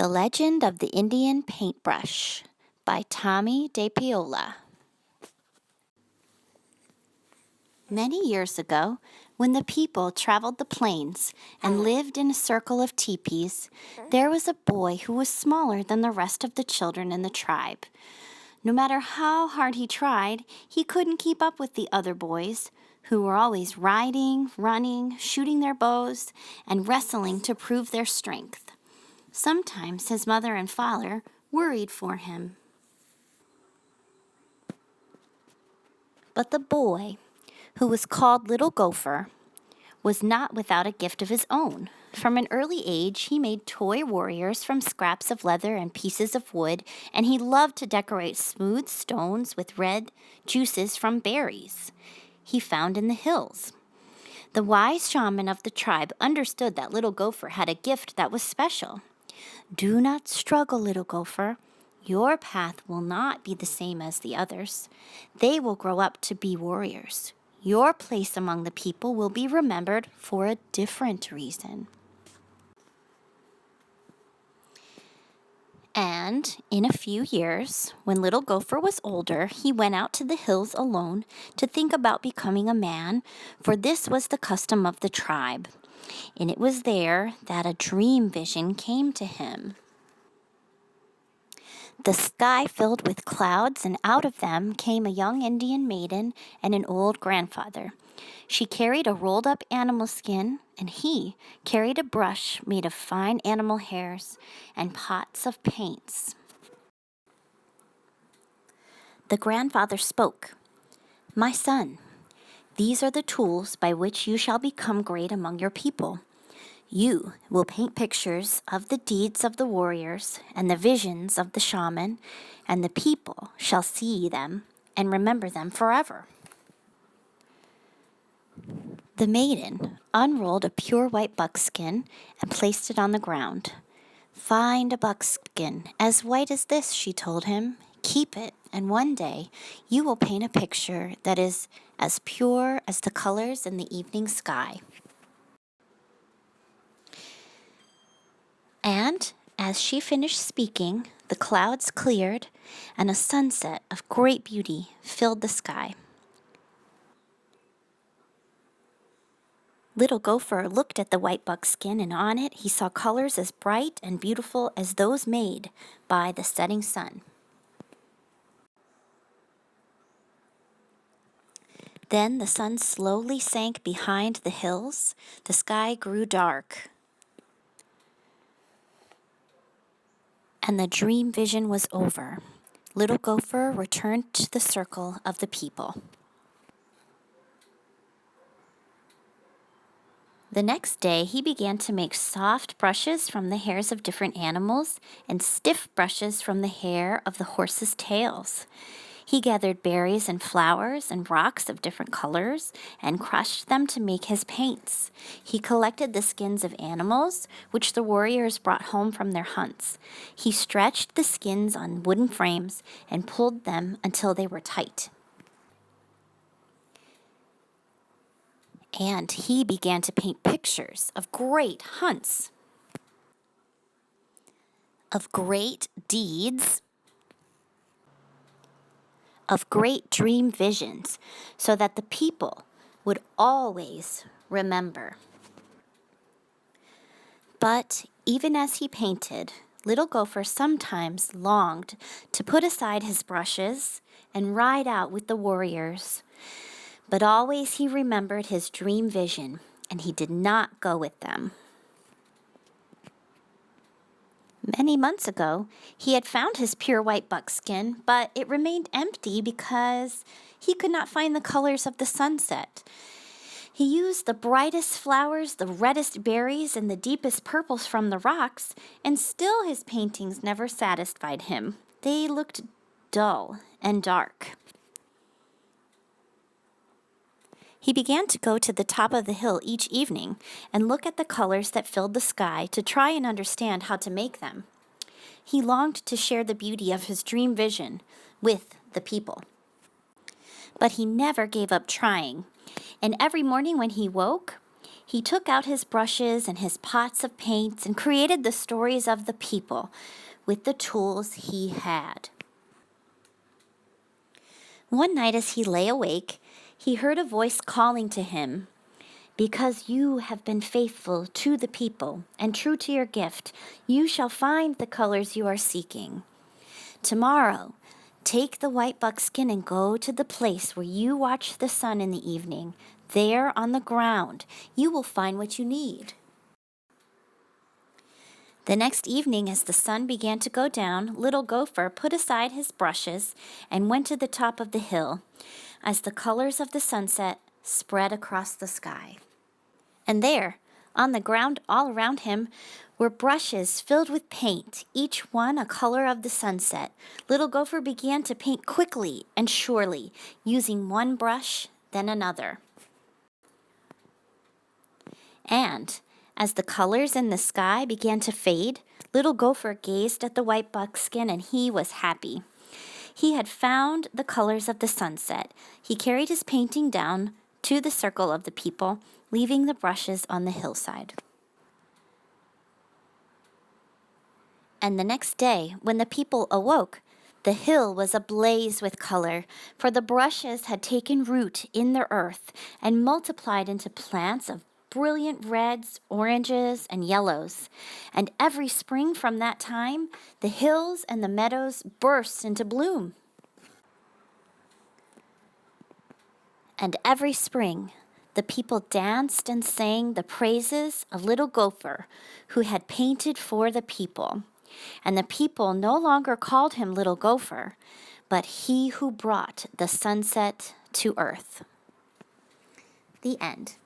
The Legend of the Indian Paintbrush by Tomie dePaola. Many years ago, when the people traveled the plains and lived in a circle of teepees, there was a boy who was smaller than the rest of the children in the tribe. No matter how hard he tried, he couldn't keep up with the other boys, who were always riding, running, shooting their bows, and wrestling to prove their strength. Sometimes his mother and father worried for him. But the boy, who was called Little Gopher, was not without a gift of his own. From an early age, he made toy warriors from scraps of leather and pieces of wood, and he loved to decorate smooth stones with red juices from berries he found in the hills. The wise shaman of the tribe understood that Little Gopher had a gift that was special. "Do not struggle, Little Gopher. Your path will not be the same as the others. They will grow up to be warriors. Your place among the people will be remembered for a different reason." And in a few years, when Little Gopher was older, he went out to the hills alone to think about becoming a man, for this was the custom of the tribe. And it was there that a dream vision came to him. The sky filled with clouds, and out of them came a young Indian maiden and an old grandfather. She carried a rolled-up animal skin, and he carried a brush made of fine animal hairs and pots of paints. The grandfather spoke. "My son, these are the tools by which you shall become great among your people. You will paint pictures of the deeds of the warriors and the visions of the shaman, and the people shall see them and remember them forever." The maiden unrolled a pure white buckskin and placed it on the ground. "Find a buckskin as white as this," she told him. "Keep it, and one day you will paint a picture that is as pure as the colors in the evening sky." And as she finished speaking, the clouds cleared, and a sunset of great beauty filled the sky. Little Gopher looked at the white buckskin, and on it he saw colors as bright and beautiful as those made by the setting sun. Then the sun slowly sank behind the hills. The sky grew dark, and the dream vision was over. Little Gopher returned to the circle of the people. The next day, he began to make soft brushes from the hairs of different animals and stiff brushes from the hair of the horses' tails. He gathered berries and flowers and rocks of different colors and crushed them to make his paints. He collected the skins of animals, which the warriors brought home from their hunts. He stretched the skins on wooden frames and pulled them until they were tight. And he began to paint pictures of great hunts, of great deeds, of great dream visions, so that the people would always remember. But even as he painted, Little Gopher sometimes longed to put aside his brushes and ride out with the warriors. But always he remembered his dream vision, and he did not go with them. Many months ago, he had found his pure white buckskin, but it remained empty because he could not find the colors of the sunset. He used the brightest flowers, the reddest berries, and the deepest purples from the rocks, and still his paintings never satisfied him. They looked dull and dark. He began to go to the top of the hill each evening and look at the colors that filled the sky to try and understand how to make them. He longed to share the beauty of his dream vision with the people. But he never gave up trying, and every morning when he woke, He took out his brushes and his pots of paints and created the stories of the people with the tools he had. One night as he lay awake, he heard a voice calling to him, "Because you have been faithful to the people and true to your gift, you shall find the colors you are seeking. Tomorrow, take the white buckskin and go to the place where you watch the sun in the evening. There on the ground, you will find what you need." The next evening, as the sun began to go down, Little Gopher put aside his brushes and went to the top of the hill as the colors of the sunset spread across the sky. And there, on the ground all around him, were brushes filled with paint, each one a color of the sunset. Little Gopher began to paint quickly and surely, using one brush, then another. And as the colors in the sky began to fade, Little Gopher gazed at the white buckskin and he was happy. He had found the colors of the sunset. He carried his painting down to the circle of the people, leaving the brushes on the hillside. And the next day, when the people awoke, the hill was ablaze with color, for the brushes had taken root in the earth and multiplied into plants of brilliant reds, oranges, and yellows. And every spring from that time, the hills and the meadows burst into bloom. And every spring, the people danced and sang the praises of Little Gopher, who had painted for the people. And the people no longer called him Little Gopher, but he who brought the sunset to earth. The end.